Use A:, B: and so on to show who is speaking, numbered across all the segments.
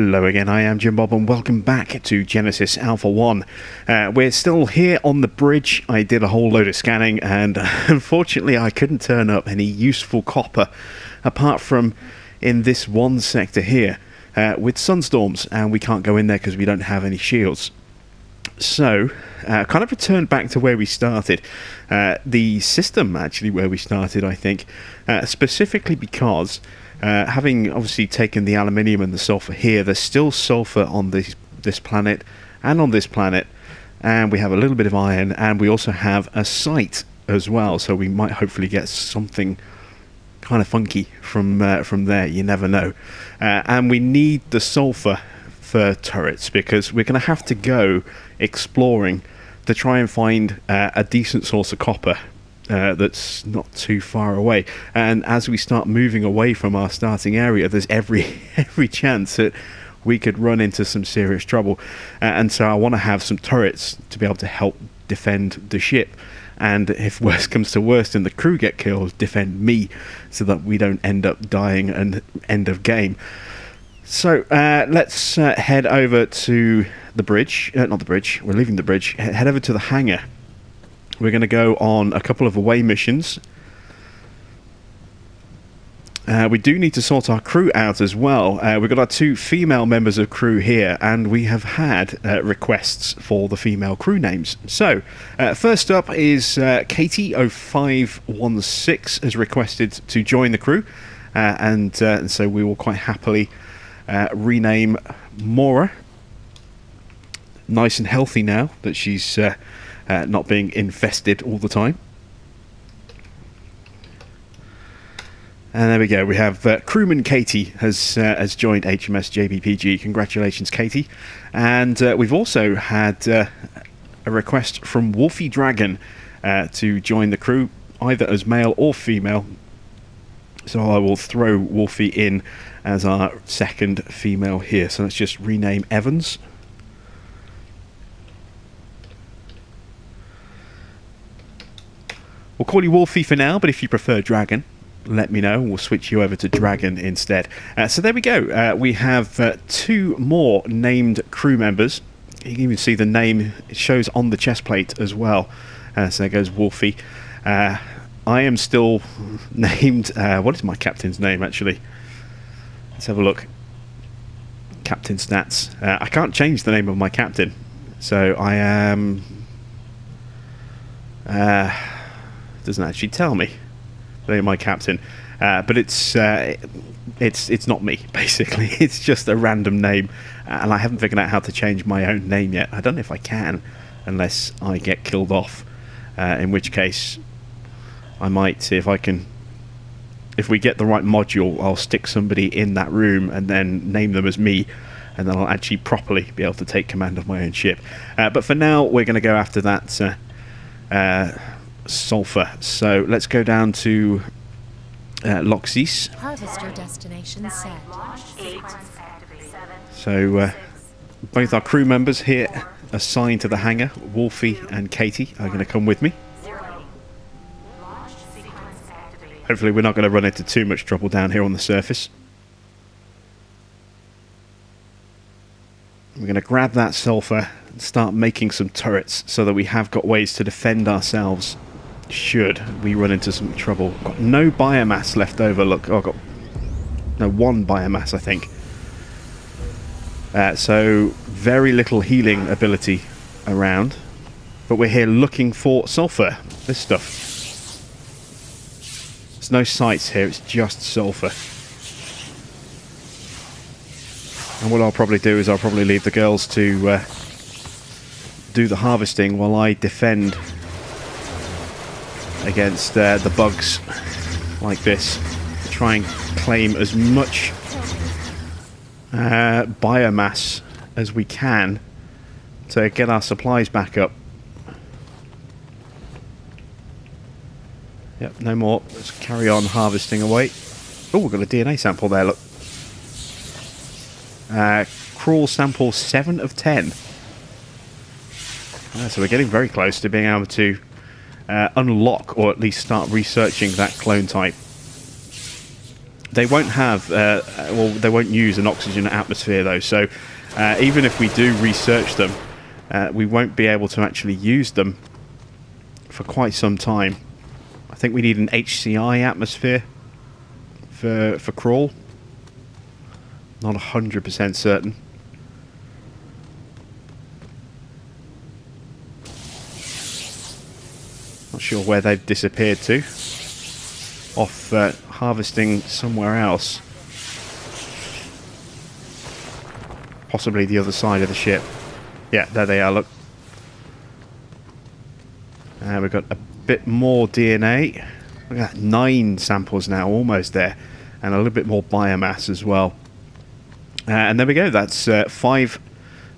A: Hello again, I am Jim Bob and welcome back to Genesis Alpha 1. We're still here on the bridge. I did a whole load of scanning and unfortunately I couldn't turn up any useful copper apart from in this one sector here with sunstorms, and we can't go in there because we don't have any shields. So, kind of returned back to where we started. The system actually where we started, I think, specifically because having obviously taken the aluminium and the sulfur here, there's still sulfur on this planet and on this planet, and we have a little bit of iron, and we also have a site as well, so we might hopefully get something kind of funky from there. You never know. And we need the sulfur for turrets because we're going to have to go exploring to try and find a decent source of copper that's not too far away. And as we start moving away from our starting area, there's every chance that we could run into some serious trouble. And so I want to have some turrets to be able to help defend the ship. And if worst comes to worst and the crew get killed, defend me so that we don't end up dying and end of game. So let's head over to the bridge. Not the bridge, we're leaving the bridge. Head over to the hangar. We're going to go on a couple of away missions. We do need to sort our crew out as well. We've got our 2 female members of crew here, and we have had requests for the female crew names. So, first up is Katie0516 has requested to join the crew, and so we will quite happily rename Mora. Nice and healthy now that she's not being infested all the time. And there we go. We have crewman Katie has joined HMS JBPG. Congratulations, Katie. And we've also had a request from Wolfie Dragon to join the crew, either as male or female. So I will throw Wolfie in as our second female here. So let's just rename Evans. We'll call you Wolfie for now, but if you prefer Dragon, let me know. We'll switch you over to Dragon instead. So there we go. We have 2 more named crew members. You can even see the name. It shows on the chest plate as well. So there goes Wolfie. I am still named... what is my captain's name, actually? Let's have a look. Captain stats. I can't change the name of my captain. So I am... doesn't actually tell me the name of my captain, but it's not me, basically. It's just a random name, and I haven't figured out how to change my own name yet. I don't know if I can unless I get killed off, in which case I might see if I can. If we get the right module, I'll stick somebody in that room and then name them as me, and then I'll actually properly be able to take command of my own ship. But for now, we're going to go after that sulfur. So let's go down to Loxis.
B: Harvester destination set.
A: So both our crew members here assigned to the hangar, Wolfie and Katie, are going to come with me. Hopefully we're not going to run into too much trouble down here on the surface. We're going to grab that sulfur and start making some turrets so that we have got ways to defend ourselves should we run into some trouble. Got no biomass left over. Look, I've got no 1 biomass, I think. So very little healing ability around, but we're here looking for sulfur. This stuff. There's no sights here. It's just sulfur. And what I'll probably do is I'll probably leave the girls to do the harvesting while I defend against the bugs like this. Try and claim as much biomass as we can to get our supplies back up. Yep, no more. Let's carry on harvesting away. Oh, we've got a DNA sample there, look. Crawl sample 7 of 10. So we're getting very close to being able to unlock or at least start researching that clone type. They won't have, well, they won't use an oxygen atmosphere though. So even if we do research them, we won't be able to actually use them for quite some time. I think we need an HCI atmosphere for crawl. Not 100% certain. Not sure where they've disappeared to. Off harvesting somewhere else. Possibly the other side of the ship. Yeah, there they are, look. We've got a bit more DNA. Look at that, 9 samples now, almost there. And a little bit more biomass as well. And there we go, that's 5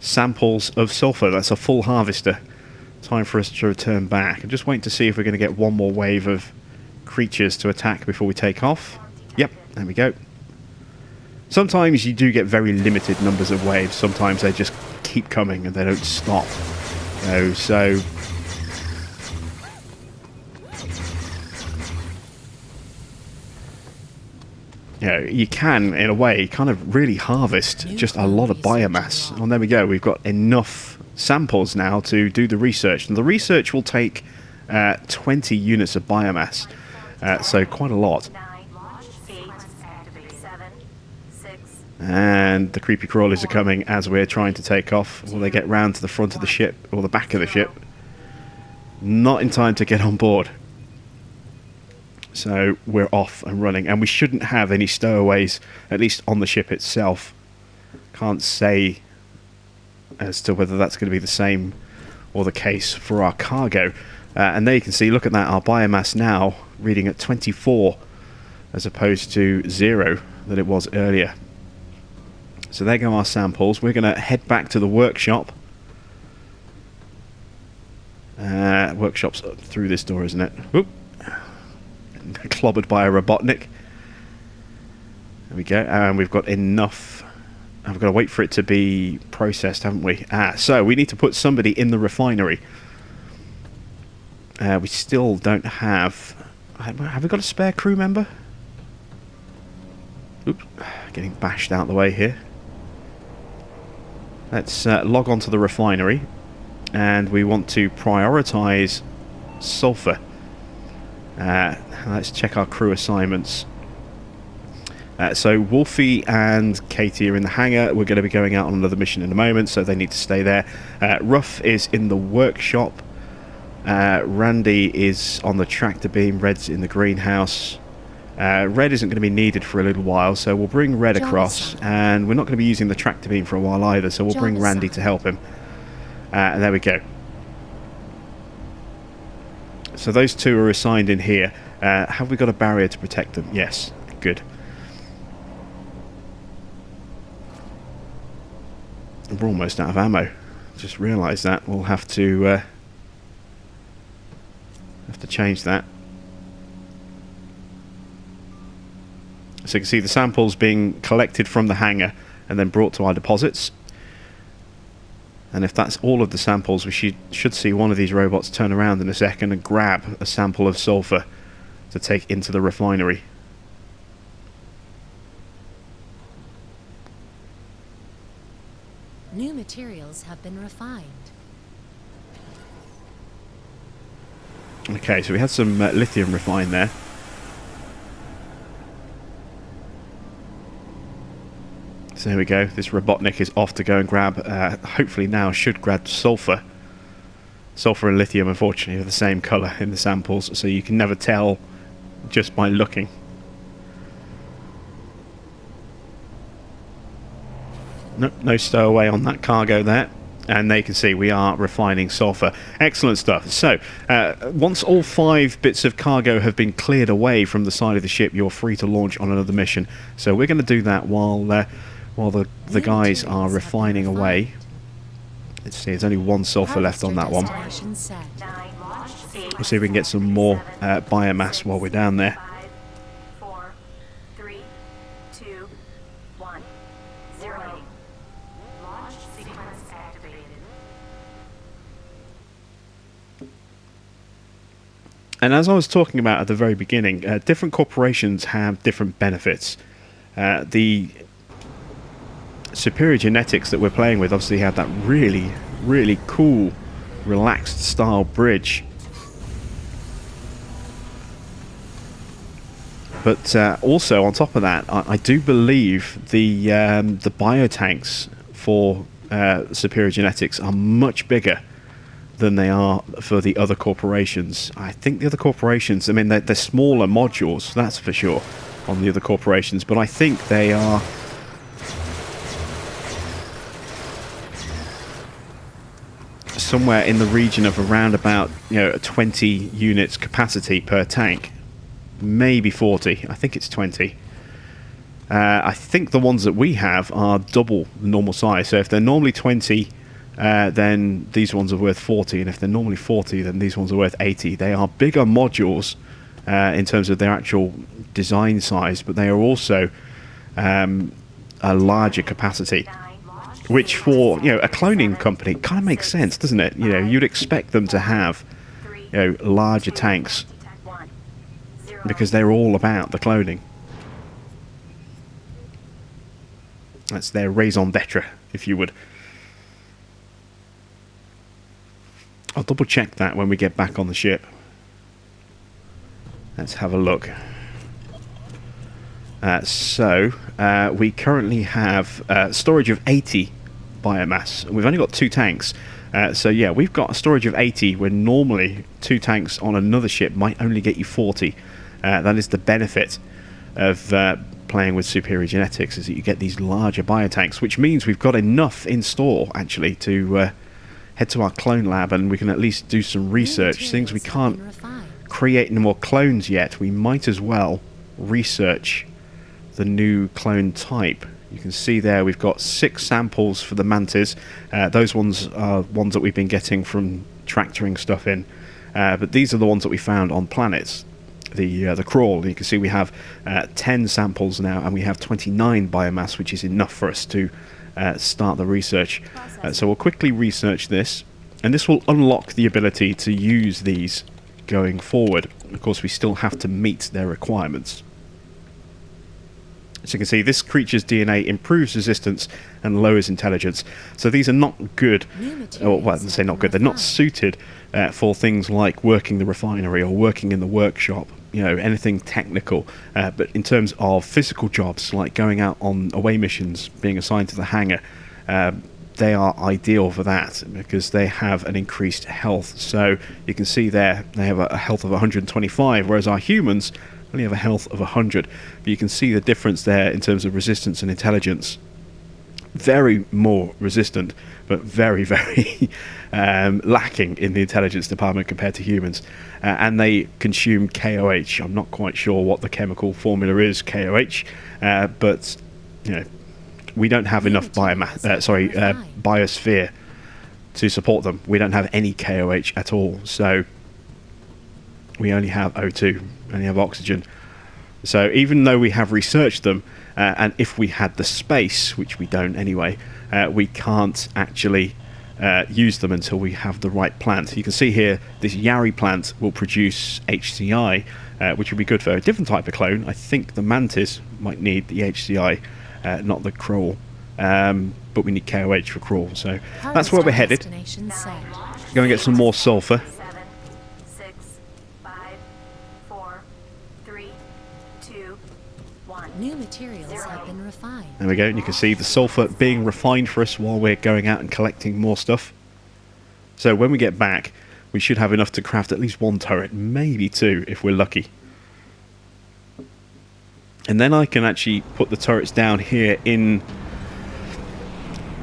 A: samples of sulfur. That's a full harvester. Time for us to return back. I'm just waiting to see if we're going to get one more wave of creatures to attack before we take off. Yep, there we go. Sometimes you do get very limited numbers of waves. Sometimes they just keep coming and they don't stop. So you know, you can, in a way, kind of really harvest just a lot of biomass. And there we go. We've got enough samples now to do the research. And the research will take 20 units of biomass. So quite a lot. And the creepy crawlers are coming as we're trying to take off. Will they get round to the front of the ship or the back of the ship? Not in time to get on board. So we're off and running, and we shouldn't have any stowaways, at least on the ship itself. Can't say as to whether that's going to be the same or the case for our cargo. And there you can see, look at that, our biomass now reading at 24 as opposed to 0 that it was earlier. So there go our samples. We're going to head back to the workshop. Workshop's through this door, isn't it? Whoop. Clobbered by a Robotnik. There we go, and we've got enough. I've got to wait for it to be processed, haven't we? So we need to put somebody in the refinery. We still don't have... Have we got a spare crew member? Oops, getting bashed out of the way here. Let's log on to the refinery, and we want to prioritise sulfur. Let's check our crew assignments. So Wolfie and Katie are in the hangar. We're going to be going out on another mission in a moment, so they need to stay there. Ruff is in the workshop. Randy is on the tractor beam. Red's in the greenhouse. Red isn't going to be needed for a little while, so we'll bring Red across. And we're not going to be using the tractor beam for a while either, so we'll bring Randy to help him. And there we go. So those two are assigned in here. Have we got a barrier to protect them? Yes. Good. We're almost out of ammo. Just realised that. We'll have to change that. So you can see the samples being collected from the hangar and then brought to our deposits. And if that's all of the samples, we should see one of these robots turn around in a second and grab a sample of sulfur to take into the refinery.
B: New materials have been refined.
A: Okay, so we had some lithium refined there. So there we go. This Robotnik is off to go and grab, hopefully now should grab sulfur. Sulfur and lithium, unfortunately, are the same colour in the samples, so you can never tell just by looking. No stowaway on that cargo there. And there you can see we are refining sulfur. Excellent stuff. So, once all 5 bits of cargo have been cleared away from the side of the ship, you're free to launch on another mission. So we're going to do that while the guys are refining away. Let's see, there's only 1 sulfur left on that one. We'll see if we can get some more biomass while we're down there.
C: 5, 4, 3, 2, 1, 0. Launch sequence activated.
A: And as I was talking about at the very beginning, different corporations have different benefits. The superior genetics that we're playing with obviously have that really, really cool, relaxed style bridge. But also on top of that, I do believe the biotanks for superior genetics are much bigger than they are for the other corporations. I think the other corporations, I mean, they're smaller modules, that's for sure, on the other corporations, but I think they are somewhere in the region of around about, 20 units capacity per tank. Maybe 40. I think it's 20. I think the ones that we have are double the normal size. So if they're normally 20, then these ones are worth 40. And if they're normally 40, then these ones are worth 80. They are bigger modules in terms of their actual design size, but they are also a larger capacity. Which for, a cloning company kind of makes sense, doesn't it? You'd expect them to have, larger tanks, because they're all about the cloning. That's their raison d'etre, if you would. I'll double check that when we get back on the ship. Let's have a look. We currently have storage of 80 biomass. We've only got 2 tanks. So yeah, we've got a storage of 80 when normally 2 tanks on another ship might only get you 40. That is the benefit of playing with superior genetics, is that you get these larger biotanks, which means we've got enough in store actually to head to our clone lab, and we can at least do some research. Things we can't create any more clones yet, we might as well research the new clone type. You can see there we've got 6 samples for the mantis. Those ones are ones that we've been getting from tractoring stuff in, but these are the ones that we found on planets. The crawl. You can see we have 10 samples now, and we have 29 biomass, which is enough for us to start the research. So we'll quickly research this, and this will unlock the ability to use these going forward. Of course, we still have to meet their requirements. So you can see this creature's DNA improves resistance and lowers intelligence. So these are not good, or well, I say not good, they're not suited for things like working the refinery or working in the workshop, anything technical. But in terms of physical jobs, like going out on away missions, being assigned to the hangar, they are ideal for that because they have an increased health. So you can see there they have a health of 125, whereas our humans only have a health of 100. But you can see the difference there in terms of resistance and intelligence. Very more resistant, but very, very lacking in the intelligence department compared to humans. And they consume KOH. I'm not quite sure what the chemical formula is, KOH, but we don't have enough biosphere to support them. We don't have any KOH at all, so we only have O2, only have oxygen. So even though we have researched them, and if we had the space, which we don't anyway, we can't actually use them until we have the right plant. You can see here this Yari plant will produce HCI, which would be good for a different type of clone. I think the mantis might need the HCI, not the crawl, but we need KOH for crawl. So that's where we're headed. Go and get some more sulfur.
C: 7, 6, 5, 4, 3, 2, 1.
B: New materials have been refined.
A: There we go, and you can see the sulfur being refined for us while we're going out and collecting more stuff. So when we get back, we should have enough to craft at least 1 turret, maybe 2 if we're lucky. And then I can actually put the turrets down here in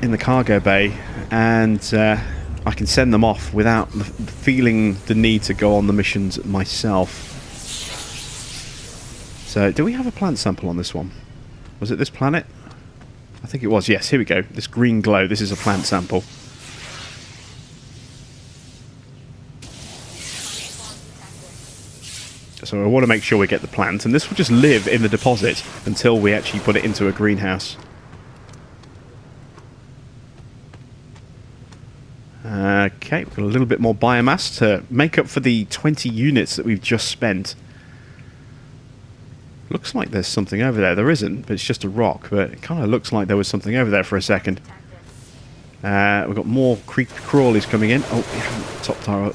A: the cargo bay, and I can send them off without feeling the need to go on the missions myself. So, do we have a plant sample on this one? Was it this planet? I think it was, yes, here we go. This green glow, this is a plant sample. So I want to make sure we get the plant, and this will just live in the deposit until we actually put it into a greenhouse. Okay, we've got a little bit more biomass to make up for the 20 units that we've just spent. Looks like there's something over there. There isn't, but it's just a rock. But it kind of looks like there was something over there for a second. We've got more creepy crawlies coming in. Oh, we haven't topped our...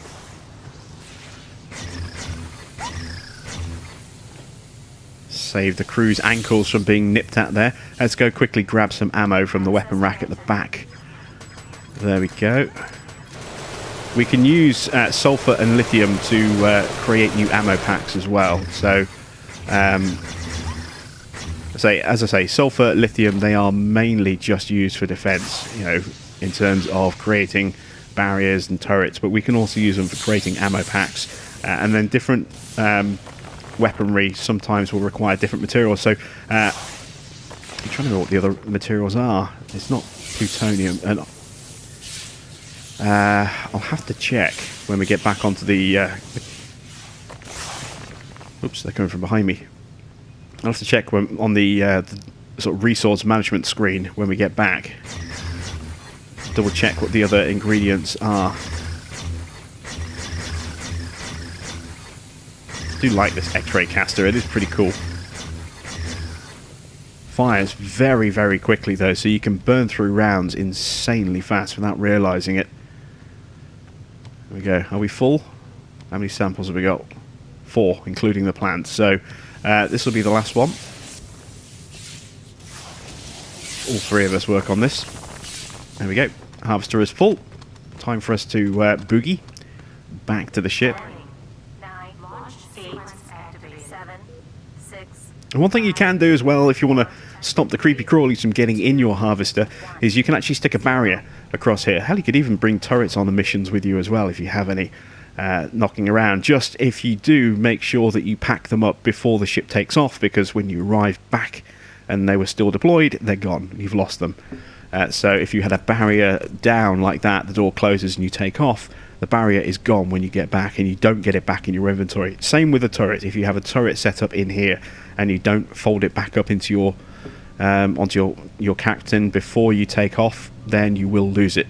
A: Save the crew's ankles from being nipped at there. Let's go quickly grab some ammo from the weapon rack at the back. There we go. We can use sulfur and lithium to create new ammo packs as well. So, as I say, sulfur, lithium, they are mainly just used for defense, you know, in terms of creating barriers and turrets, but we can also use them for creating ammo packs. And then different weaponry sometimes will require different materials. So, I'm trying to remember what the other materials are. It's not plutonium. I'll have to check when we get back onto the oops, they're coming from behind me. I'll have to check on the sort of resource management screen when we get back. Double check what the other ingredients are. I do like this X-ray caster. It is pretty cool. Fires very, very quickly though, so you can burn through rounds insanely fast without realizing it. There we go. Are we full? How many samples have we got? 4, including the plants. So this will be the last one. All 3 of us work on this. There we go. Harvester is full. Time for us to boogie back to the ship.
C: 9, 8, 7, 6.
A: And one thing you can do as well, if you want to stop the creepy crawlies from getting in your harvester, is you can actually stick a barrier across here. Hell, you could even bring turrets on the missions with you as well if you have any knocking around. Just if you do, make sure that you pack them up before the ship takes off, because when you arrive back and they were still deployed, they're gone. You've lost them. So if you had a barrier down like that, the door closes and you take off, the barrier is gone when you get back, and you don't get it back in your inventory. Same with a turret. If you have a turret set up in here and you don't fold it back up into your onto your captain before you take off, then you will lose it,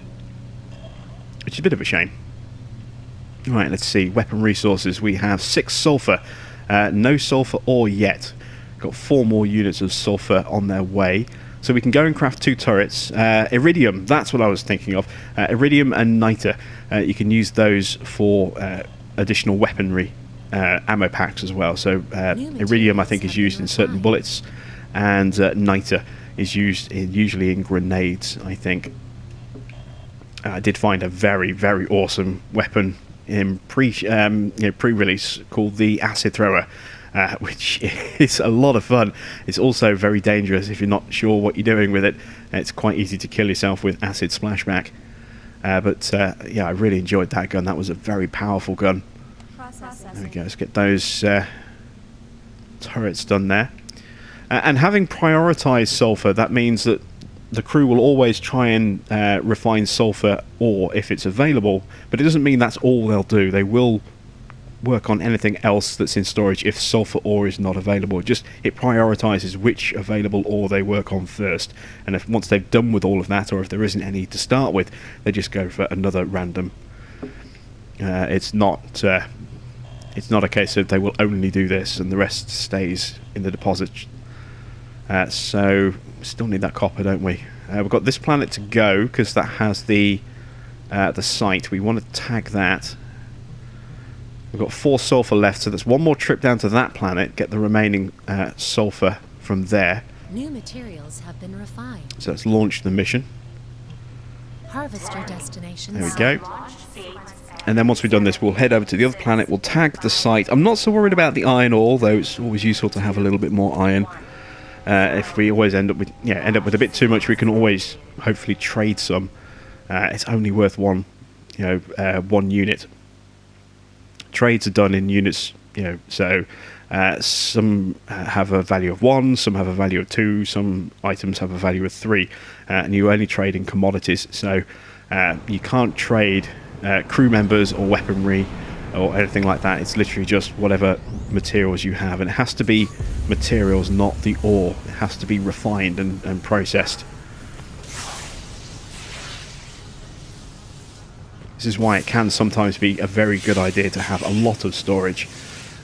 A: which is a bit of a shame. Right, let's see. Weapon resources. We have 6 sulfur. No sulfur ore yet. Got 4 more units of sulfur on their way. So we can go and craft 2 turrets. Iridium, that's what I was thinking of. Iridium and niter. You can use those for additional weaponry ammo packs as well. So iridium, I think, is used in certain bullets, and niter is used usually in grenades, I think. I did find a very, very awesome weapon in pre-release called the acid thrower. Which is a lot of fun. It's also very dangerous if you're not sure what you're doing with it. It's quite easy to kill yourself with acid splashback. But yeah, I really enjoyed that gun. That was a very powerful gun. There we go. Let's get those turrets done there. And having prioritized sulfur, that means that the crew will always try and refine sulfur ore if it's available. But it doesn't mean that's all they'll do. They will work on anything else that's in storage if sulfur ore is not available. It prioritizes which available ore they work on first, and if once they've done with all of that, or if there isn't any to start with, they just go for another random. It's not a case of they will only do this and the rest stays in the deposit. So still need that copper, don't we? We've got this planet to go because that has the site. We want to tag that. We've got 4 sulfur left, so that's one more trip down to that planet, get the remaining sulfur from there.
B: New materials have been refined.
A: So let's launch the mission.
B: Harvester destination.
A: There we go. And then once we've done this, we'll head over to the other planet, we'll tag the site. I'm not so worried about the iron ore, though it's always useful to have a little bit more iron. If we always end up with a bit too much, we can always hopefully trade some. It's only worth one unit. Trades are done in units, so some have a value of 1, some have a value of 2, some items have a value of 3, and you only trade in commodities, so you can't trade crew members or weaponry or anything like that. It's literally just whatever materials you have, and it has to be materials, not the ore. It has to be refined and processed. This is why it can sometimes be a very good idea to have a lot of storage,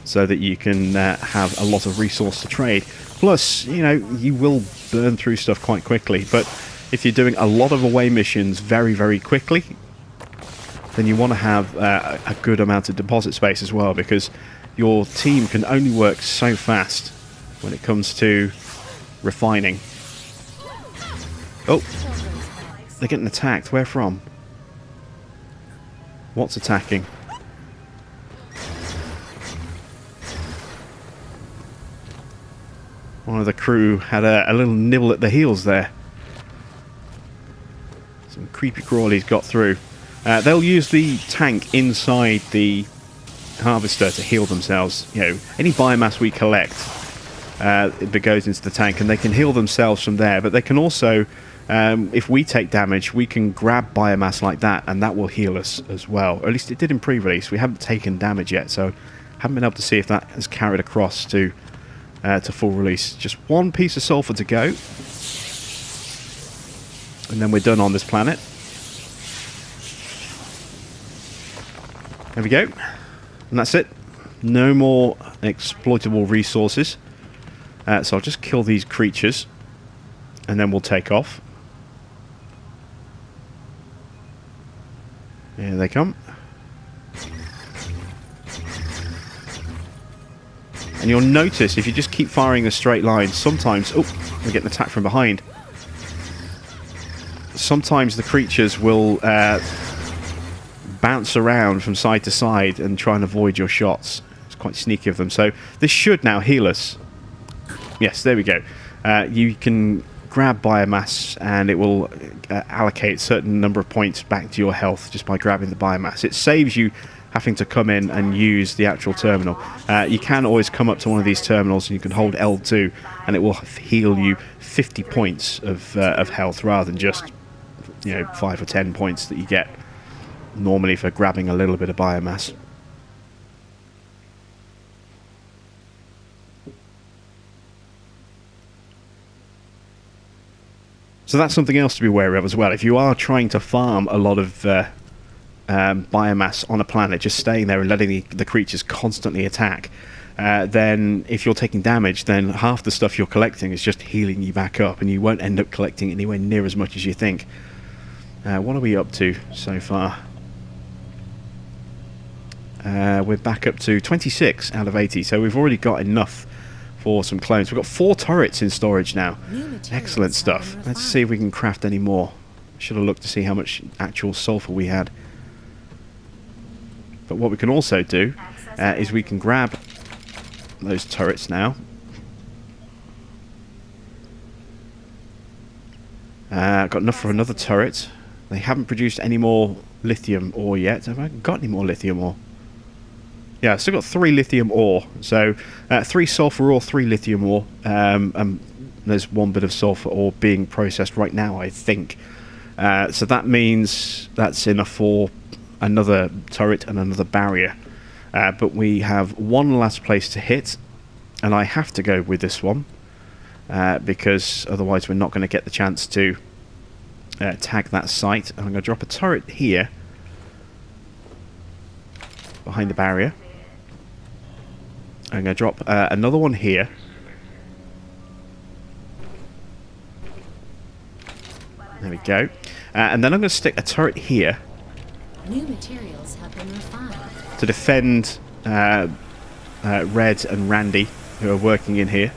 A: so that you can have a lot of resource to trade. Plus, you know, you will burn through stuff quite quickly, but if you're doing a lot of away missions very, very quickly, then you want to have a good amount of deposit space as well, because your team can only work so fast when it comes to refining. Oh, they're getting attacked. Where from? What's attacking? One of the crew had a little nibble at the heels there. Some creepy crawlies got through. They'll use the tank inside the harvester to heal themselves. You know, any biomass we collect, it goes into the tank, and they can heal themselves from there. But they can also, if we take damage, we can grab biomass like that, and that will heal us as well. Or at least it did in pre-release. We haven't taken damage yet, so haven't been able to see if that has carried across to full release. Just one piece of sulfur to go, and then we're done on this planet. There we go. And that's it. No more exploitable resources. So I'll just kill these creatures, and then we'll take off. Here they come. And you'll notice, if you just keep firing a straight line, sometimes... Oh, we're getting attacked from behind. Sometimes the creatures will bounce around from side to side and try and avoid your shots. It's quite sneaky of them. So this should now heal us. Yes, there we go. You can grab biomass, and it will allocate a certain number of points back to your health just by grabbing the biomass. It saves you having to come in and use the actual terminal. You can always come up to one of these terminals, and you can hold L2, and it will heal you 50 points of health, rather than just, you know, 5 or 10 points that you get normally for grabbing a little bit of biomass. So that's something else to be aware of as well. If you are trying to farm a lot of biomass on a planet, just staying there and letting the creatures constantly attack, then if you're taking damage, then half the stuff you're collecting is just healing you back up, and you won't end up collecting anywhere near as much as you think. What are we up to so far? We're back up to 26 out of 80, so we've already got enough for some clones. We've got 4 turrets in storage now. Excellent stuff. Let's see if we can craft any more. Should have looked to see how much actual sulfur we had. But what we can also do is we can grab those turrets now. Got enough for another turret. They haven't produced any more lithium ore yet. Have I got any more lithium ore? Yeah, I've still got 3 lithium ore. So 3 sulfur ore, 3 lithium ore. There's 1 bit of sulfur ore being processed right now, I think. So that means that's enough for another turret and another barrier. But we have one last place to hit, and I have to go with this one, because otherwise we're not going to get the chance to tag that site. And I'm going to drop a turret here behind the barrier. I'm going to drop another one here. There we go. And then I'm going to stick a turret here.
B: New materials have been refined
A: To defend Red and Randy, who are working in here.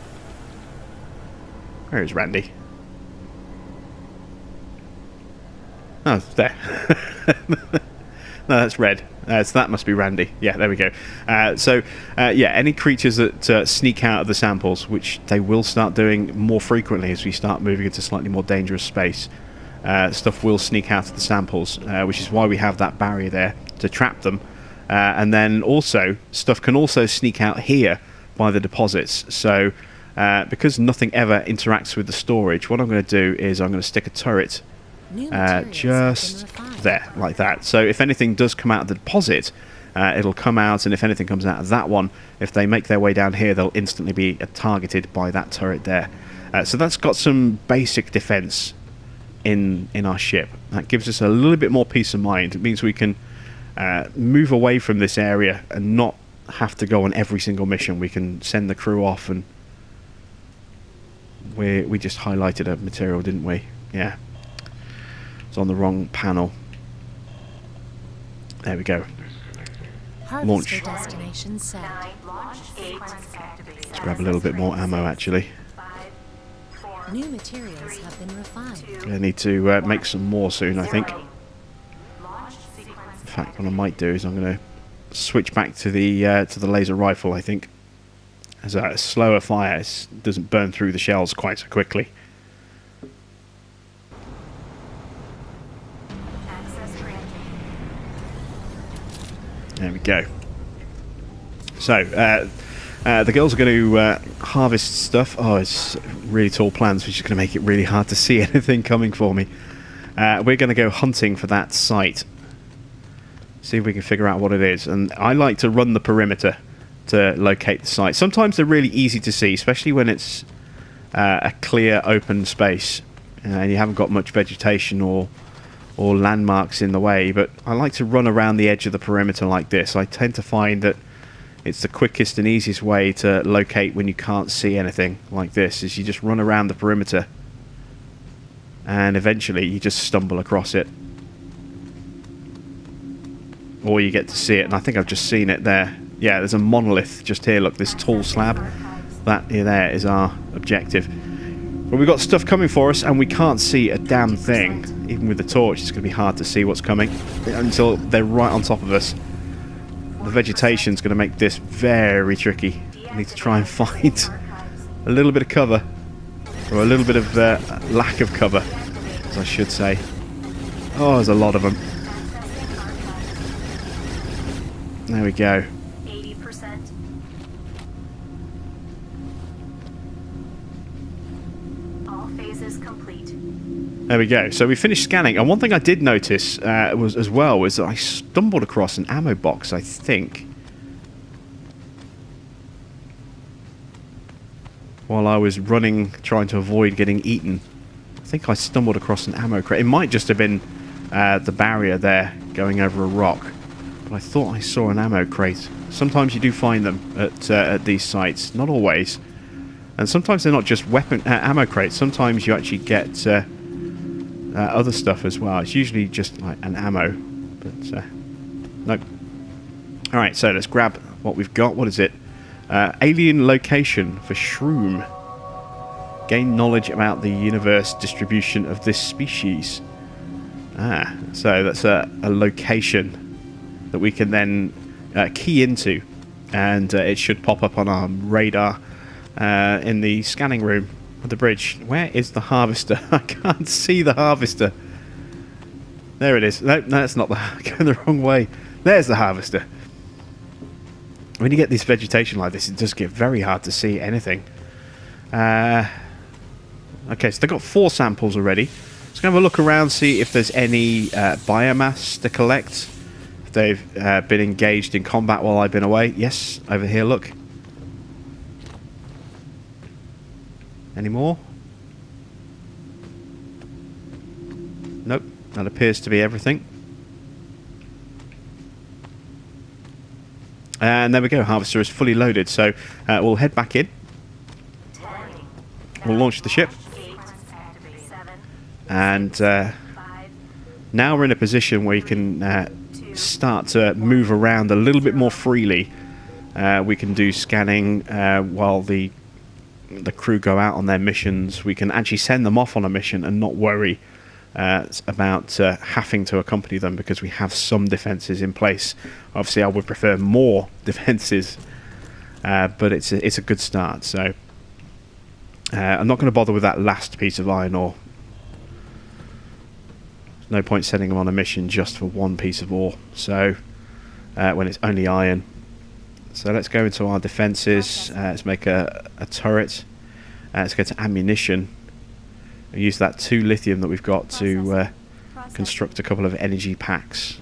A: Where is Randy? Oh, there. No, that's Red. So that must be Randy. Yeah, there we go. Yeah, any creatures that sneak out of the samples, which they will start doing more frequently as we start moving into slightly more dangerous space, stuff will sneak out of the samples, which is why we have that barrier there to trap them. And then also, stuff can also sneak out here by the deposits. So, because nothing ever interacts with the storage, what I'm going to do is I'm going to stick a turret just there, like that. So if anything does come out of the deposit, it'll come out, and if anything comes out of that one, if they make their way down here, they'll instantly be targeted by that turret there. So that's got some basic defense in our ship. That gives us a little bit more peace of mind. It means we can move away from this area and not have to go on every single mission. We can send the crew off, and we just highlighted a material, didn't we? Yeah. It's on the wrong panel. There we go. Launch.
B: Destination set.
A: Let's grab a little bit more ammo, actually.
B: New materials have been refined.
A: I need to make some more soon, I think. In fact, what I might do is I'm going to switch back to the laser rifle, I think. As a slower fire, it doesn't burn through the shells quite so quickly. There we go. So, the girls are going to harvest stuff. Oh, it's really tall plants, which is going to make it really hard to see anything coming for me. We're going to go hunting for that site. See if we can figure out what it is. And I like to run the perimeter to locate the site. Sometimes they're really easy to see, especially when it's a clear, open space and you haven't got much vegetation or landmarks in the way. But I like to run around the edge of the perimeter like this. I tend to find that it's the quickest and easiest way to locate when you can't see anything like this, is you just run around the perimeter and eventually you just stumble across it. Or you get to see it, and I think I've just seen it there. Yeah, there's a monolith just here, look, this tall slab. That here there is our objective. But we've got stuff coming for us and we can't see a damn thing. Even with the torch, it's going to be hard to see what's coming until they're right on top of us. The vegetation's going to make this very tricky. I need to try and find a little bit of cover, or a little bit of lack of cover, as I should say. Oh, there's a lot of them. There we go.
C: 80%. All phases complete.
A: There we go. So we finished scanning, and one thing I did notice was that I stumbled across an ammo box, I think, while I was running, trying to avoid getting eaten. I think I stumbled across an ammo crate. It might just have been the barrier there going over a rock, but I thought I saw an ammo crate. Sometimes you do find them at these sites, not always. And sometimes they're not just ammo crates. Sometimes you actually get other stuff as well. It's usually just like an ammo, but nope. All right, so let's grab what we've got. What is it? Alien location for shroom. Gain knowledge about the universe distribution of this species. So that's a location that we can then key into, and it should pop up on our radar in the scanning room of the bridge. Where is the harvester? I can't see the harvester. There it is. No, that's not going the wrong way. There's the harvester. When you get this vegetation like this, it does get very hard to see anything. Okay, so they've got 4 samples already. Let's go have a look around, see if there's any biomass to collect. If they've been engaged in combat while I've been away. Yes, over here, look. Any more? Nope, that appears to be everything. And there we go, harvester is fully loaded, so we'll head back in. We'll launch the ship. And now we're in a position where you can start to move around a little bit more freely. We can do scanning while the crew go out on their missions. We can actually send them off on a mission and not worry about having to accompany them, because we have some defences in place. Obviously, I would prefer more defences, but it's a good start. So I'm not going to bother with that last piece of iron ore. There's no point sending them on a mission just for one piece of ore. So when it's only iron. So let's go into our defences. Let's make a turret. Let's go to ammunition. We'll use that 2 lithium that we've got to construct a couple of energy packs.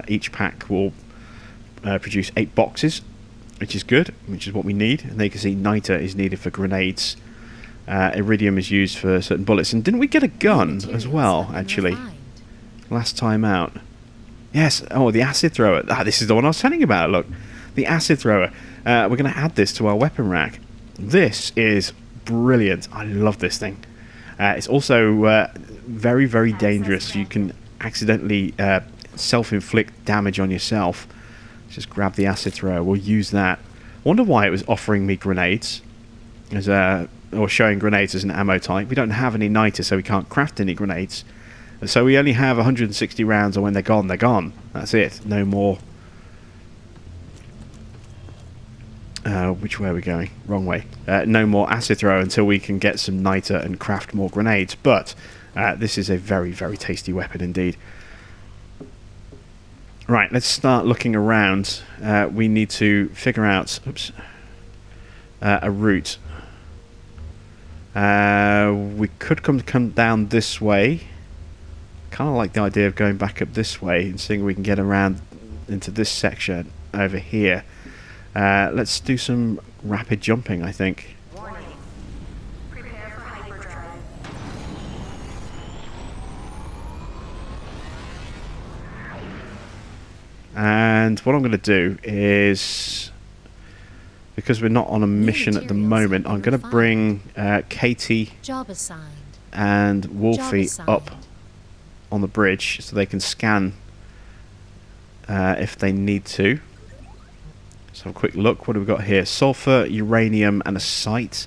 A: Each pack will produce 8 boxes, which is good, which is what we need. And there you can see niter is needed for grenades. Iridium is used for certain bullets. And didn't we get a gun as well, actually, last time out? Yes. Oh, the acid thrower. Ah, this is the one I was telling you about. Look, the acid thrower. We're going to add this to our weapon rack. This is brilliant. I love this thing. It's also very, very dangerous. You can accidentally self-inflict damage on yourself. Just grab the acid thrower. We'll use that. I wonder why it was offering me grenades, or showing grenades as an ammo type. We don't have any niter, so we can't craft any grenades. And so we only have 160 rounds, and when they're gone, they're gone. That's it. No more. Which way are we going? Wrong way. No more acid thrower until we can get some niter and craft more grenades. But this is a very, very tasty weapon indeed. Right, let's start looking around. We need to figure out a route. We could come down this way. Kind of like the idea of going back up this way and seeing if we can get around into this section over here. Let's do some rapid jumping, I think.
C: Warning. Prepare for hyperdrive.
A: And what I'm going to do is, because we're not on a mission at the moment, I'm going to bring Katie
B: Job assigned.
A: and Wolfie
B: Job
A: up
B: assigned.
A: on the bridge so they can scan if they need to. So have a quick look. What have we got here? Sulfur, uranium, and a site.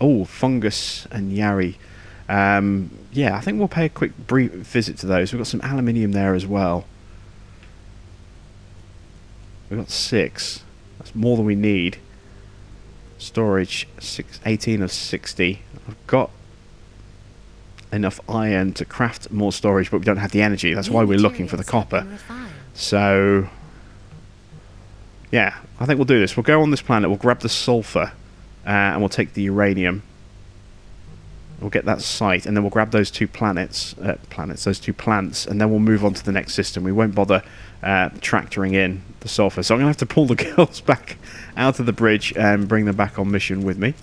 A: Oh, fungus and yari. Yeah, I think we'll pay a quick brief visit to those. We've got some aluminium there as well. We've got 6. That's more than we need. Storage, 18 of 60. I've got enough iron to craft more storage, but we don't have the energy. That's why we're looking for the copper. So, yeah, I think we'll do this. We'll go on this planet, we'll grab the sulfur, and we'll take the uranium. We'll get that site, and then we'll grab those 2 those 2 plants, and then we'll move on to the next system. We won't bother tractoring in the sulfur. So I'm going to have to pull the girls back out of the bridge and bring them back on mission with me.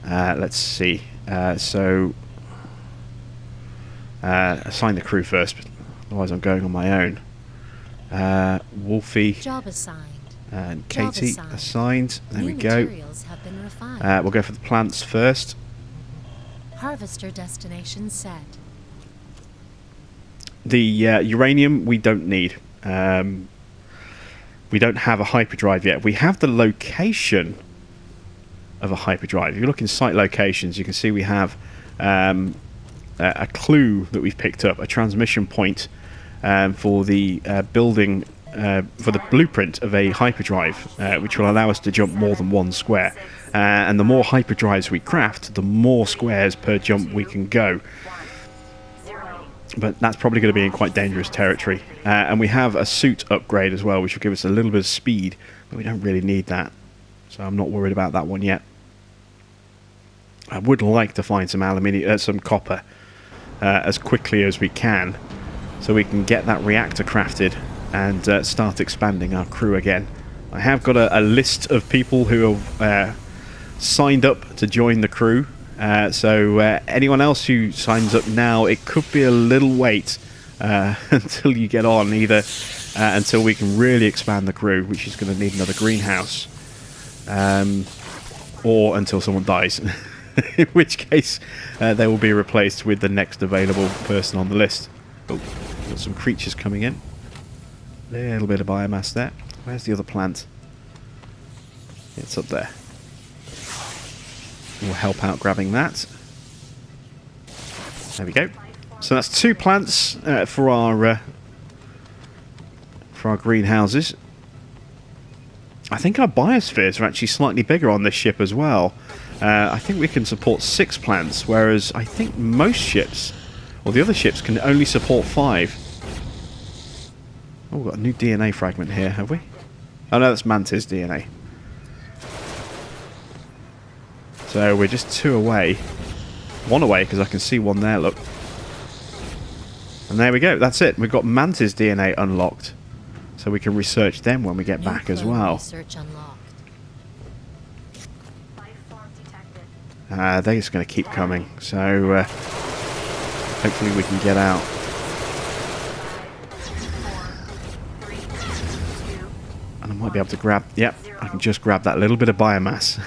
A: Let's see. So assign the crew first, otherwise I'm going on my own. Wolfie
B: Job assigned.
A: and
B: Job
A: Katie assigned. There we go.
B: Materials have been refined.
A: We'll go for the plants first.
B: Harvester destination set.
A: The uranium we don't need. We don't have a hyperdrive yet. We have the location of a hyperdrive. If you look in site locations, you can see we have a clue that we've picked up, a transmission point for the building, for the blueprint of a hyperdrive, which will allow us to jump more than 1 square. And the more hyperdrives we craft, the more squares per jump we can go. But that's probably going to be in quite dangerous territory. And we have a suit upgrade as well, which will give us a little bit of speed, but we don't really need that. So I'm not worried about that one yet. I would like to find some aluminium, some copper, as quickly as we can, so we can get that reactor crafted and start expanding our crew again. I have got a list of people who have signed up to join the crew. So anyone else who signs up now, it could be a little wait until you get on, either until we can really expand the crew, which is going to need another greenhouse, or until someone dies, in which case they will be replaced with the next available person on the list. Oh, got some creatures coming in. A little bit of biomass there. Where's the other plant? It's up there. We'll help out grabbing that. There we go. So that's 2 plants for our greenhouses. I think our biospheres are actually slightly bigger on this ship as well. I think we can support 6 plants, whereas I think most ships, or the other ships, can only support 5. Oh, we've got a new DNA fragment here, have we? Oh no, that's Mantis DNA. So we're just 2 away. 1 away, because I can see 1 there, look. And there we go, that's it. We've got Mantis DNA unlocked. So we can research them when we get back as well.
B: Research unlocked.
C: Life form detected.
A: They're just going to keep coming. So hopefully we can get out.
C: 5, 4, 3, 2,
A: And I might be able to grab... Yep, I can just grab that little bit of biomass.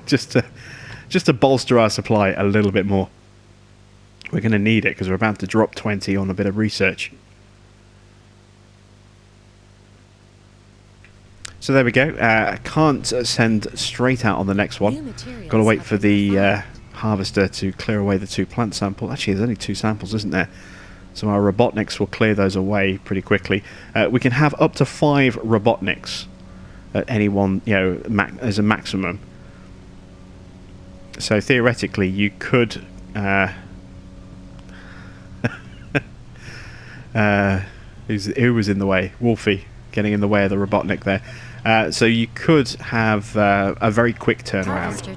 A: just to bolster our supply a little bit more. We're going to need it because we're about to drop 20 on a bit of research. So there we go. I can't send straight out on the next one. Got to wait for the harvester to clear away the 2 plant samples. Actually, there's only 2 samples, isn't there? So our Robotniks will clear those away pretty quickly. We can have up to 5 Robotniks at any one, you know, as a maximum. So theoretically, you could. Who was in the way? Wolfie getting in the way of the Robotnik there. So you could have a very quick turnaround.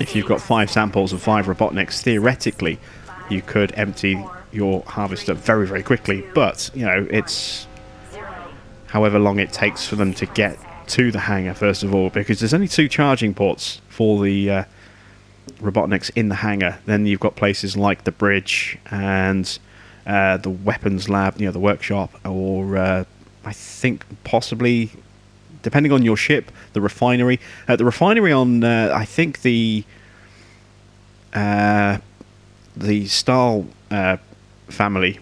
A: If you've got 5 samples of 5 Robotniks, theoretically, you could empty your harvester very, very quickly. But, you know, it's however long it takes for them to get to the hangar, first of all, because there's only 2 charging ports for the Robotniks in the hangar. Then you've got places like the bridge and the weapons lab, you know, the workshop, or I think possibly, depending on your ship, the refinery. The refinery on, I think the Stahl family.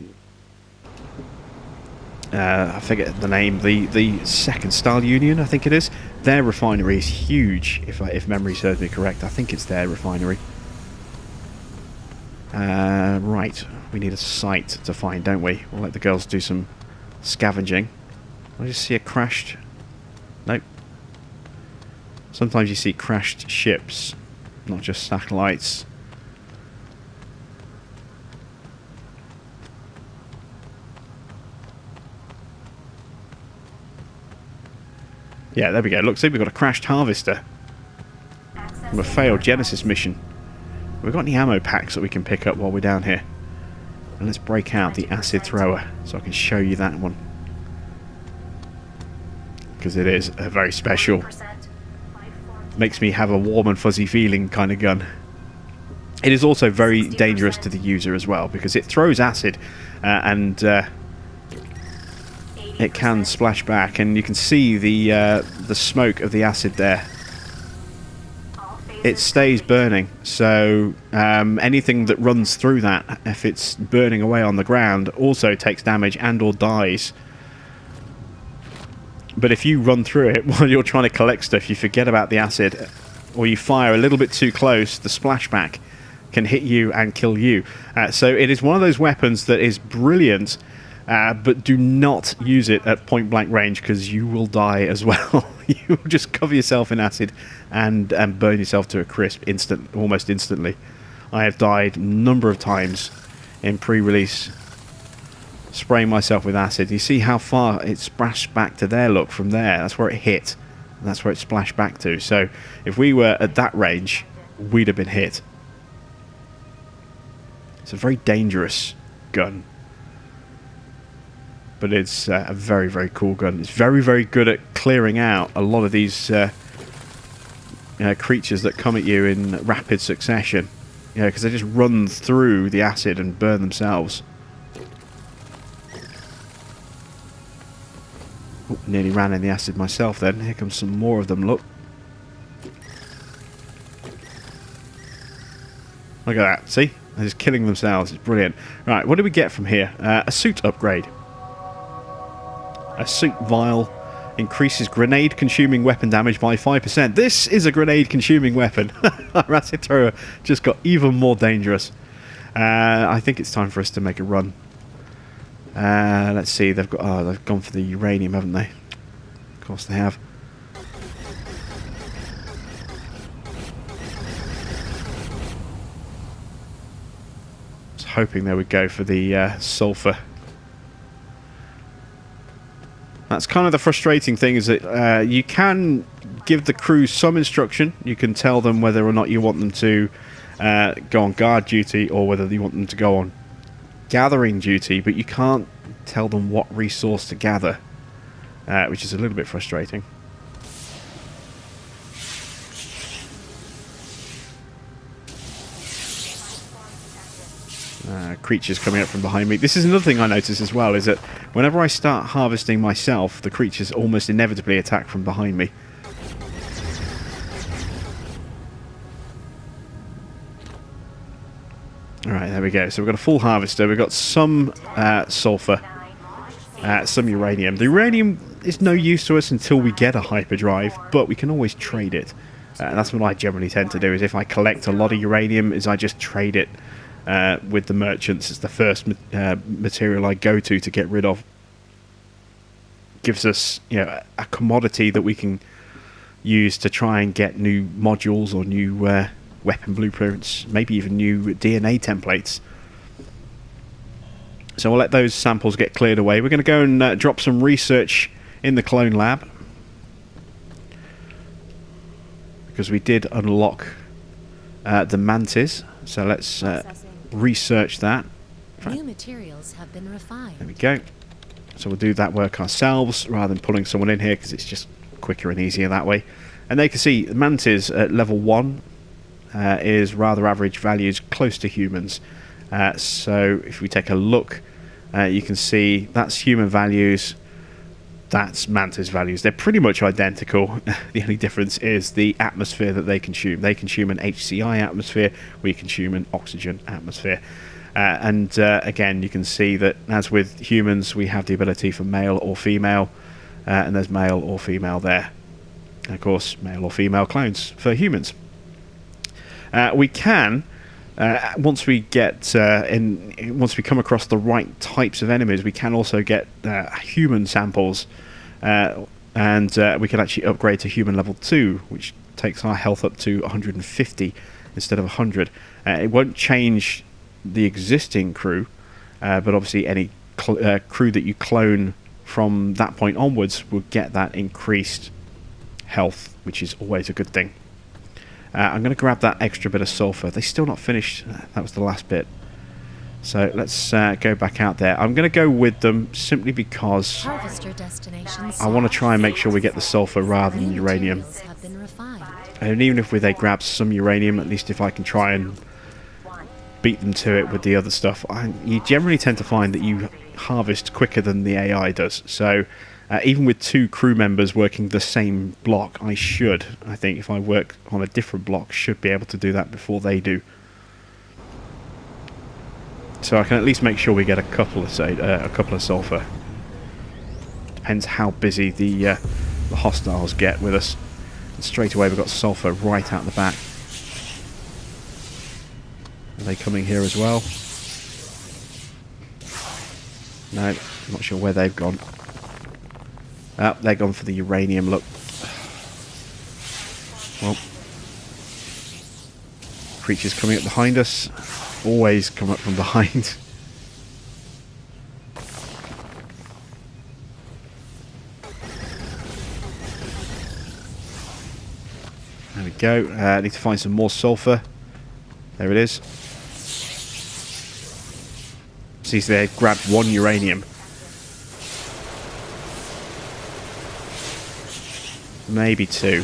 A: I forget the name. The second Stahl Union, I think it is. Their refinery is huge. If memory serves me correct, I think it's their refinery. Right, we need a site to find, don't we? We'll let the girls do some scavenging. I just see a crashed... Nope. Sometimes you see crashed ships, not just satellites. Yeah, there we go. Look, see, we've got a crashed harvester from a failed Genesis mission. We've got any ammo packs that we can pick up while we're down here. And let's break out the acid thrower so I can show you that one. Because it is a very special, makes me have a warm and fuzzy feeling kind of gun. It is also very dangerous to the user as well, because it throws acid and it can splash back, and you can see the smoke of the acid there. It stays burning, so anything that runs through that, if it's burning away on the ground, also takes damage and or dies. But if you run through it while you're trying to collect stuff, you forget about the acid, or you fire a little bit too close, the splashback can hit you and kill you. So it is one of those weapons that is brilliant, but do not use it at point blank range, because you will die as well. You will just cover yourself in acid and burn yourself to a crisp almost instantly. I have died a number of times in pre-release spraying myself with acid. You see how far it splashed back to there, look, from there. That's where it hit. And that's where it splashed back to. So if we were at that range, we'd have been hit. It's a very dangerous gun. But it's a very, very cool gun. It's very, very good at clearing out a lot of these creatures that come at you in rapid succession. You know, because they just run through the acid and burn themselves. Oh, nearly ran in the acid myself then. Here comes some more of them, look. Look at that, see? They're just killing themselves. It's brilliant. Right, what do we get from here? A suit upgrade. A suit vial increases grenade consuming weapon damage by 5%. This is a grenade consuming weapon. Our acid thrower just got even more dangerous. I think it's time for us to make a run. Let's see, they've gone for the uranium, haven't they? Of course they have. I was hoping they would go for the sulfur. That's kind of the frustrating thing, is that you can give the crew some instruction. You can tell them whether or not you want them to go on guard duty or whether you want them to go on gathering duty, but you can't tell them what resource to gather, which is a little bit frustrating. Creatures coming up from behind me. This is another thing I notice as well, is that whenever I start harvesting myself, the creatures almost inevitably attack from behind me. Alright, there we go. So we've got a full harvester. We've got some sulfur, some uranium. The uranium is no use to us until we get a hyperdrive, but we can always trade it. And that's what I generally tend to do, is if I collect a lot of uranium, is I just trade it with the merchants. It's the first material I go to get rid of. Gives us, you know, a commodity that we can use to try and get new modules or new weapon blueprints, maybe even new DNA templates. So we'll let those samples get cleared away. We're going to go and drop some research in the clone lab, because we did unlock the mantis. So let's research that.
B: New materials have been refined.
A: There we go. So we'll do that work ourselves rather than pulling someone in here, because it's just quicker and easier that way. And they can see the mantis at level 1 is rather average values, close to humans. So if we take a look, you can see that's human values, that's mantis values. They're pretty much identical. The only difference is the atmosphere that they consume. They consume an HCI atmosphere, we consume an oxygen atmosphere. And again, you can see that as with humans, we have the ability for male or female, and there's male or female there. And of course, male or female clones for humans. We can, once we get once we come across the right types of enemies, we can also get human samples, and we can actually upgrade to human level 2, which takes our health up to 150 instead of 100. It won't change the existing crew, but obviously any crew that you clone from that point onwards will get that increased health, which is always a good thing. I'm going to grab that extra bit of sulfur. They're still not finished. That was the last bit. So let's go back out there. I'm going to go with them simply because
B: Harvester destination
A: I want to try and make sure we get the sulfur rather than
B: New
A: uranium.
B: materials have been refined.
A: And even if they grab some uranium, at least if I can try and beat them to it with the other stuff, you generally tend to find that you harvest quicker than the AI does. So even with 2 crew members working the same block, I think if I work on a different block, should be able to do that before they do. So I can at least make sure we get a couple of sulfur. Depends how busy the hostiles get with us. And straight away we've got sulfur right out the back. Are they coming here as well? No, I'm not sure where they've gone. Oh, they're gone for the uranium, look. Well, creatures coming up behind us. Always come up from behind. There we go. I need to find some more sulfur. There it is. See, so they grabbed 1 uranium. Maybe 2.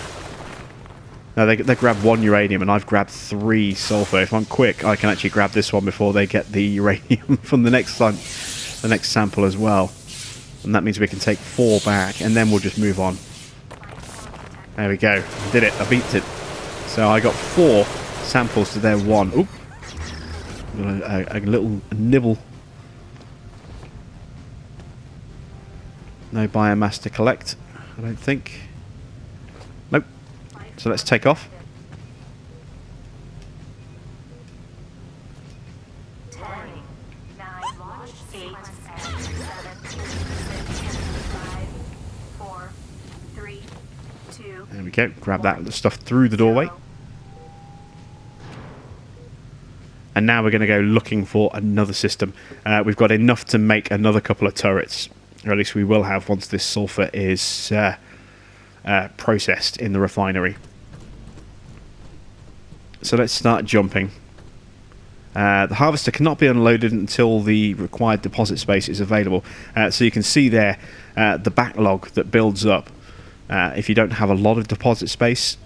A: No, they grabbed 1 uranium, and I've grabbed 3 sulfur. If I'm quick, I can actually grab this one before they get the uranium from the next sample as well. And that means we can take 4 back, and then we'll just move on. There we go. I did it. I beat it. So I got 4 samples to their 1. Oop. A little nibble. No biomass to collect, I don't think. Nope. So let's take off.
C: 10, 9, 8, 7, 6, 5, 4, 3, 2.
A: There we go. Grab that stuff through the doorway. And now we're going to go looking for another system. We've got enough to make another couple of turrets. Or at least we will have once this sulfur is processed in the refinery. So let's start jumping. The harvester cannot be unloaded until the required deposit space is available. So you can see there the backlog that builds up. If you don't have a lot of deposit space,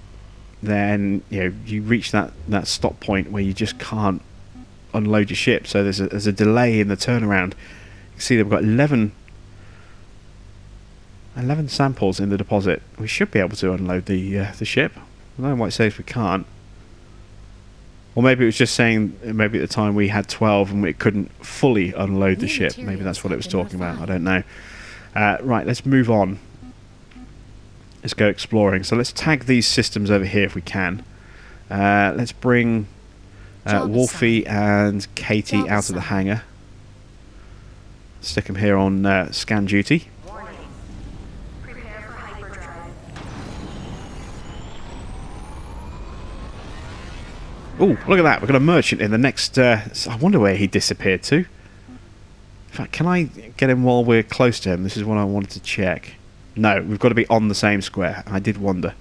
A: then you reach that stop point where you just can't unload your ship. So there's a delay in the turnaround. You can see that we've got 11 samples in the deposit. We should be able to unload the ship. I don't know why it says we can't. Or maybe it was just saying, maybe at the time we had 12 and we couldn't fully unload the ship. Maybe that's what it was talking about. I don't know. Right, let's move on. Let's go exploring. So let's tag these systems over here if we can. Let's bring Wolfie and Katie out of the hangar. Stick them here on scan duty.
C: Warning. Prepare for hyperdrive.
A: Oh, look at that. We've got a merchant in the next... I wonder where he disappeared to. In fact, can I get him while we're close to him? This is what I wanted to check. No, we've got to be on the same square. I did wonder.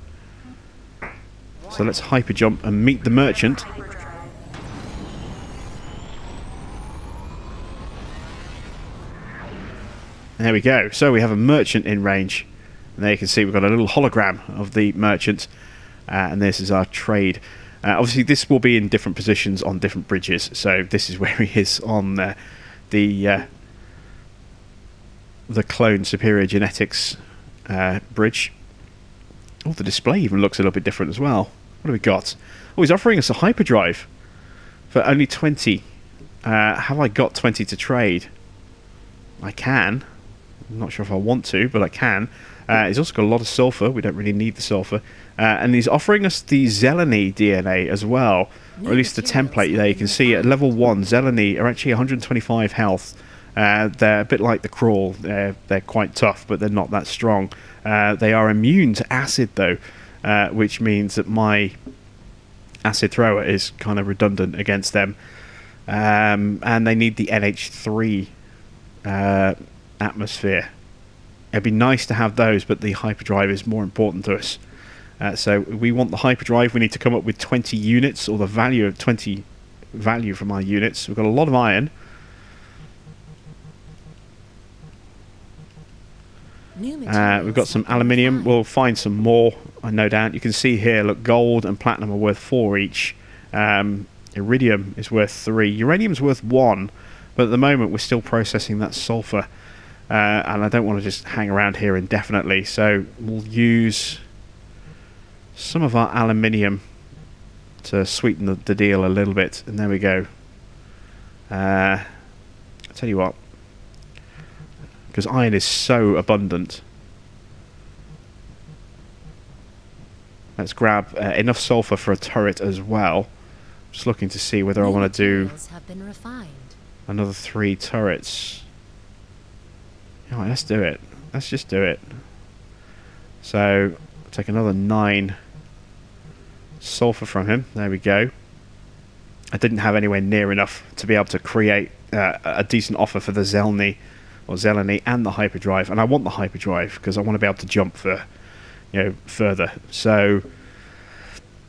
A: So let's hyper jump and meet the merchant.
C: Hyperdrive.
A: There we go. So we have a merchant in range. And there you can see we've got a little hologram of the merchant. And this is our trade. Obviously, this will be in different positions on different bridges. So this is where he is on the clone superior genetics bridge. Oh, the display even looks a little bit different as well. What have we got? Oh, he's offering us a hyperdrive for only 20. Have I got 20 to trade? I can. I'm not sure if I want to, but I can. He's also got a lot of sulfur. We don't really need the sulfur. And he's offering us the Zeleny DNA as well. Or at least the template there. You can see at level 1, Zeleny are actually 125 health. They're a bit like the Crawl. They're quite tough, but they're not that strong. They are immune to acid, though, which means that my acid thrower is kind of redundant against them. And they need the NH3 atmosphere. It'd be nice to have those, but the hyperdrive is more important to us. So we want the hyperdrive. We need to come up with 20 units, or the value of 20 value from our units. We've got a lot of iron. We've got some aluminium. We'll find some more, no doubt. You can see here, look, gold and platinum are worth 4 each. Iridium is worth 3. Uranium's worth 1, but at the moment we're still processing that sulfur. And I don't want to just hang around here indefinitely, so we'll use some of our aluminium to sweeten the deal a little bit. And there we go. I'll tell you what, because iron is so abundant, let's grab enough sulfur for a turret as well. Just looking to see whether I want to do another 3 turrets. Alright, let's do it. Let's just do it. So, take another 9 sulfur from him. There we go. I didn't have anywhere near enough to be able to create a decent offer for the Zeleny and the hyperdrive. And I want the hyperdrive because I want to be able to jump for, further. So,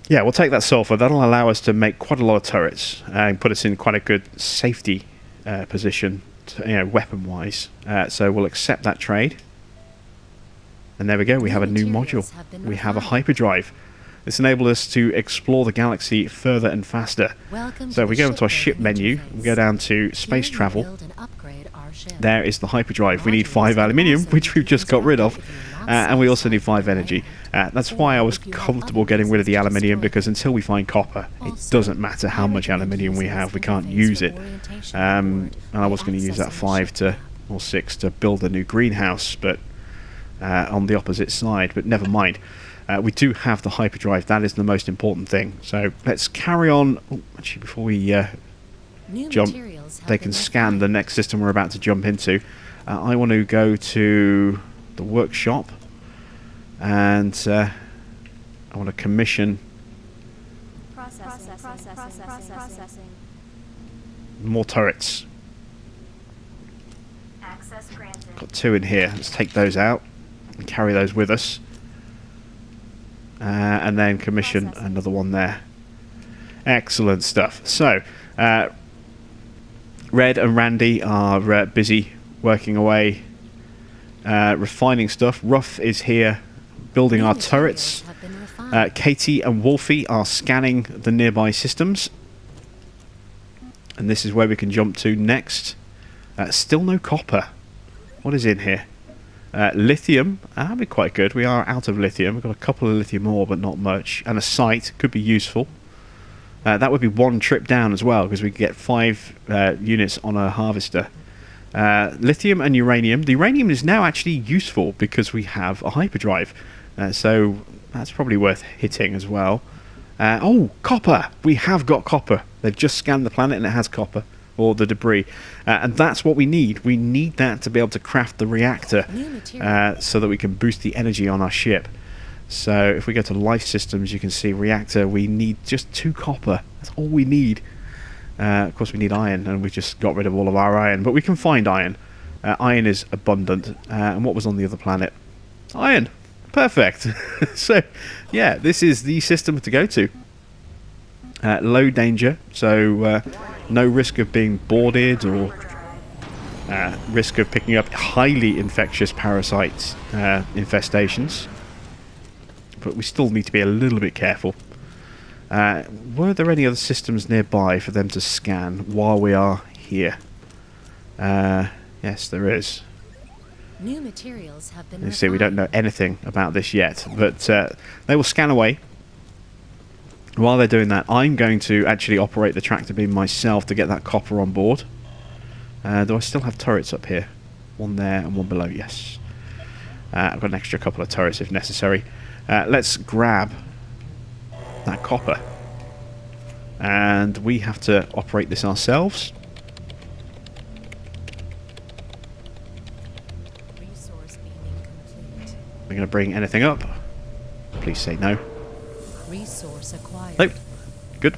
A: yeah, we'll take that sulfur. That'll allow us to make quite a lot of turrets and put us in quite a good safety position, weapon-wise. So we'll accept that trade. And there we go. We have a new module. We have a hyperdrive. This enables us to explore the galaxy further and faster. So if we go into our ship menu, we go down to space travel. There is the hyperdrive. We need 5 aluminium, which we've just got rid of. And we also need 5 energy. That's why I was comfortable getting rid of the aluminium, because until we find copper, it doesn't matter how much aluminium we have, we can't use it. And I was going to use that 5 or 6 to build a new greenhouse, but on the opposite side, but never mind. We do have the hyperdrive. That is the most important thing. So let's carry on. Oh, actually, before we jump, they can scan the next system we're about to jump into. I want to go to the workshop, and I want to commission
C: Processing.
A: more turrets.
C: Access granted.
A: Got 2 in here. Let's take those out and carry those with us. And then commission another one there. Excellent stuff. So, Red and Randy are busy working away, refining stuff. Ruff is here building our turrets. Katie and Wolfie are scanning the nearby systems. And this is where we can jump to next. Still no copper. What is in here? Lithium. That'd be quite good. We are out of lithium. We've got a couple of lithium ore, but not much. And a sight. Could be useful. That would be one trip down as well, because we could get 5 units on a harvester. Lithium and uranium. The uranium is now actually useful because we have a hyperdrive. So that's probably worth hitting as well. Oh, copper! We have got copper. They've just scanned the planet and it has copper. Or the debris. And that's what we need. We need that to be able to craft the reactor so that we can boost the energy on our ship. So if we go to life systems, you can see reactor. We need just 2 copper. That's all we need. Of course, we need iron, and we just got rid of all of our iron. But we can find iron. Iron is abundant. And what was on the other planet? Iron. Perfect. So, yeah, this is the system to go to. Low danger, so no risk of being boarded or risk of picking up highly infectious parasite infestations. But we still need to be a little bit careful. Were there any other systems nearby for them to scan while we are here? Yes, there is.
B: New materials have been
A: You see, we don't know anything about this yet, but they will scan away. While they're doing that, I'm going to actually operate the tractor beam myself to get that copper on board. Do I still have turrets up here? One there and one below, yes. I've got an extra couple of turrets if necessary. Let's grab that copper. And we have to operate this ourselves.
B: Resource beaming complete.
A: We're going to bring anything up. Please say no.
B: Resource acquired.
A: Nope. Good.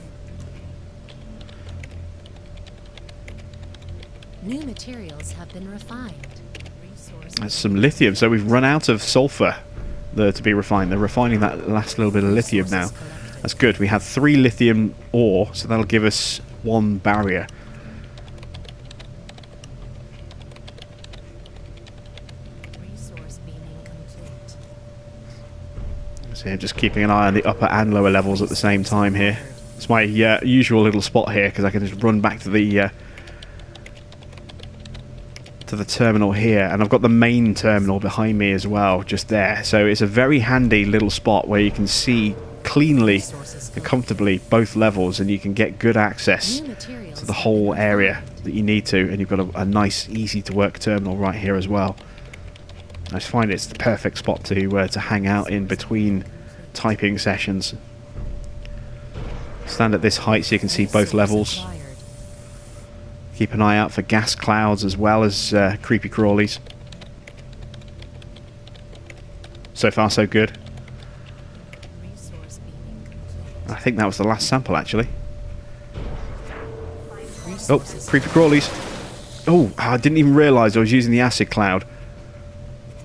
B: New materials have been refined. Resource
A: That's some lithium. So we've run out of sulfur to be refined. They're refining that last little bit of lithium now. That's good. We have 3 lithium ore, so that'll give us 1 barrier.
B: Resource beaming complete.
A: So yeah, just keeping an eye on the upper and lower levels at the same time here. It's my usual little spot here because I can just run back to the terminal here, and I've got the main terminal behind me as well, just there. So it's a very handy little spot where you can see cleanly and comfortably both levels, and you can get good access to the whole area that you need to, and you've got a nice, easy to work terminal right here as well. I just find it's the perfect spot to hang out in between typing sessions. Stand at this height so you can see both levels. Keep an eye out for gas clouds as well as creepy crawlies. So far so good. I think that was the last sample actually. Oh, creepy crawlies. Oh, I didn't even realise I was using the acid cloud.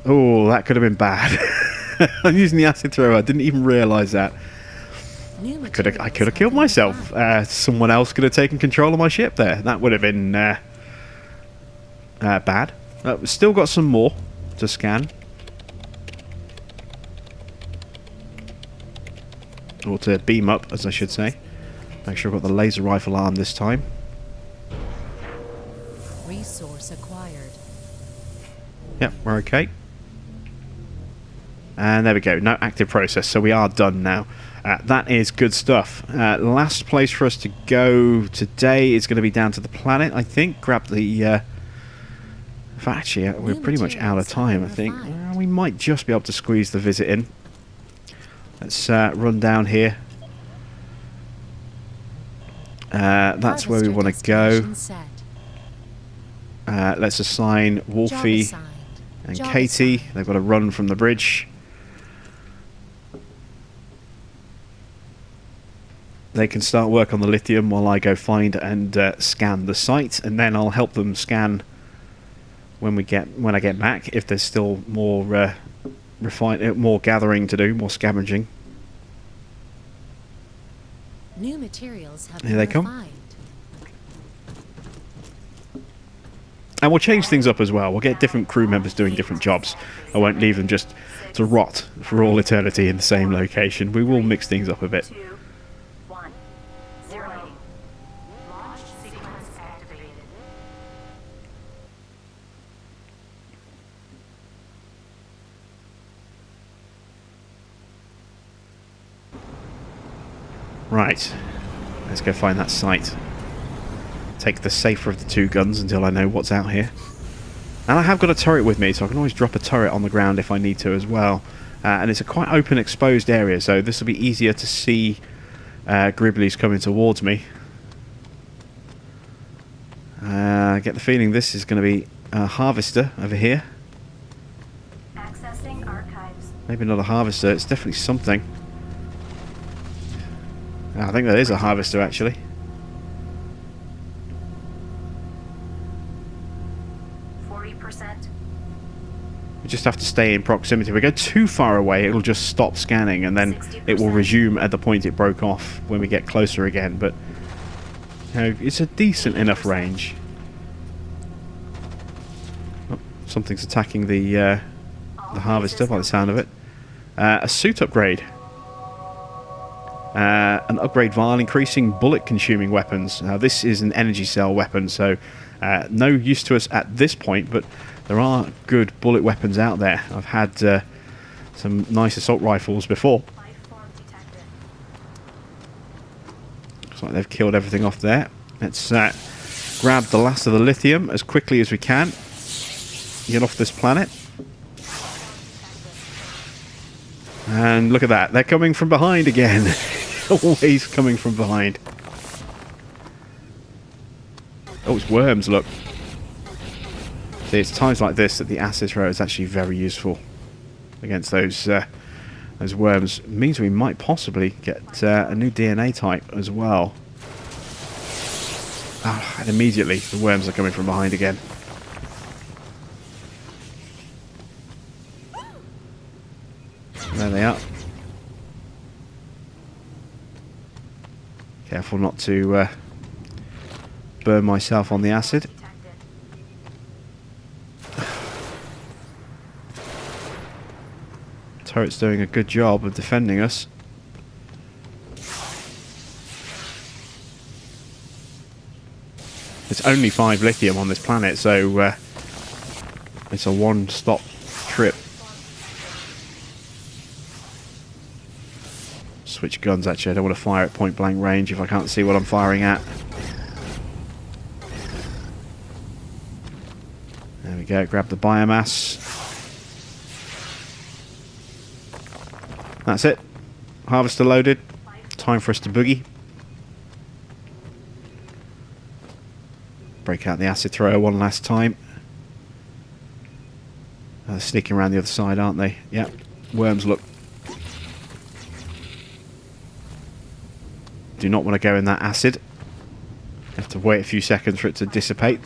A: Oh, that could have been bad. I'm using the acid thrower. I didn't even realise that. I could have killed myself. Someone else could have taken control of my ship there. That would have been bad. We've still got some more to scan. Or to beam up, as I should say. Make sure I've got the laser rifle arm this time.
B: Resource acquired.
A: Yep, we're okay. And there we go. No active process, so we are done now. That is good stuff. Last place for us to go today is going to be down to the planet, I think. Grab the... actually, we're pretty much out of time, I think. We might just be able to squeeze the visit in. Let's run down here. That's where we want to go. Let's assign Wolfie and Katie. They've got to run from the bridge. They can start work on the lithium while I go find and scan the site, and then I'll help them scan when I get back. If there's still more more gathering to do, more scavenging.
B: New materials have
A: Here they
B: been
A: come.
B: refined.
A: And we'll change things up as well. We'll get different crew members doing different jobs. I won't leave them just to rot for all eternity in the same location. We will mix things up a bit.
C: 2, 1, 0. Launch sequence
A: Right. Let's go find that site. Take the safer of the two guns until I know what's out here. And I have got a turret with me, so I can always drop a turret on the ground if I need to as well. And it's a quite open, exposed area, so this will be easier to see Gribblies coming towards me. I get the feeling this is going to be a harvester over here.
C: Accessing archives.
A: Maybe not a harvester, it's definitely something. I think that is a harvester, actually.
C: 40%.
A: We just have to stay in proximity. If we go too far away, it'll just stop scanning, and then it will resume at the point it broke off when we get closer again. But you know, it's a decent enough range. Oh, something's attacking the harvester by the sound of it. A suit upgrade. An upgrade while increasing bullet-consuming weapons. Now, this is an energy cell weapon, so no use to us at this point, but there are good bullet weapons out there. I've had some nice assault rifles before.
C: Life form detected.
A: Looks like they've killed everything off there. Let's grab the last of the lithium as quickly as we can. Get off this planet. And look at that. They're coming from behind again. Always coming from behind. Oh, it's worms, look. See, it's times like this that the acid throw is actually very useful against those worms. It means we might possibly get a new DNA type as well. Oh, and immediately the worms are coming from behind again. There they are. Careful not to burn myself on the acid. Turret's doing a good job of defending us. It's only 5 lithium on this planet, so it's a one-stop trip. Switch guns, actually. I don't want to fire at point-blank range if I can't see what I'm firing at. There we go, grab the biomass. That's it. Harvester loaded. Time for us to boogie. Break out the acid thrower one last time. They're sneaking around the other side, aren't they? Yep. Worms, look. Do not want to go in that acid. Have to wait a few seconds for it to dissipate.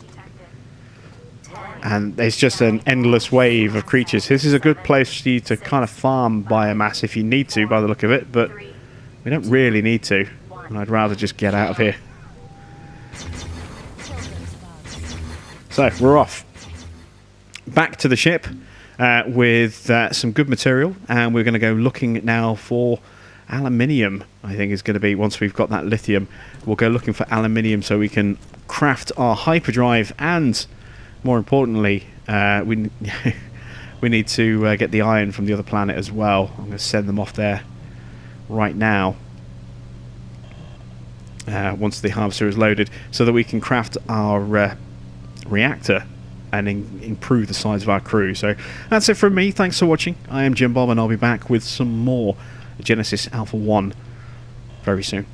A: And there's just an endless wave of creatures. This is a good place for you to kind of farm biomass if you need to, by the look of it, but we don't really need to. And I'd rather just get out of here. So, we're off. Back to the ship with some good material, and we're going to go looking now for aluminium. I think is going to be, once we've got that lithium, we'll go looking for aluminium so we can craft our hyperdrive, and more importantly, we need to get the iron from the other planet as well. I'm going to send them off there right now once the harvester is loaded, so that we can craft our reactor and improve the size of our crew. So that's it from me. Thanks for watching. I am Jim Bob, and I'll be back with some more Genesis Alpha 1 very soon.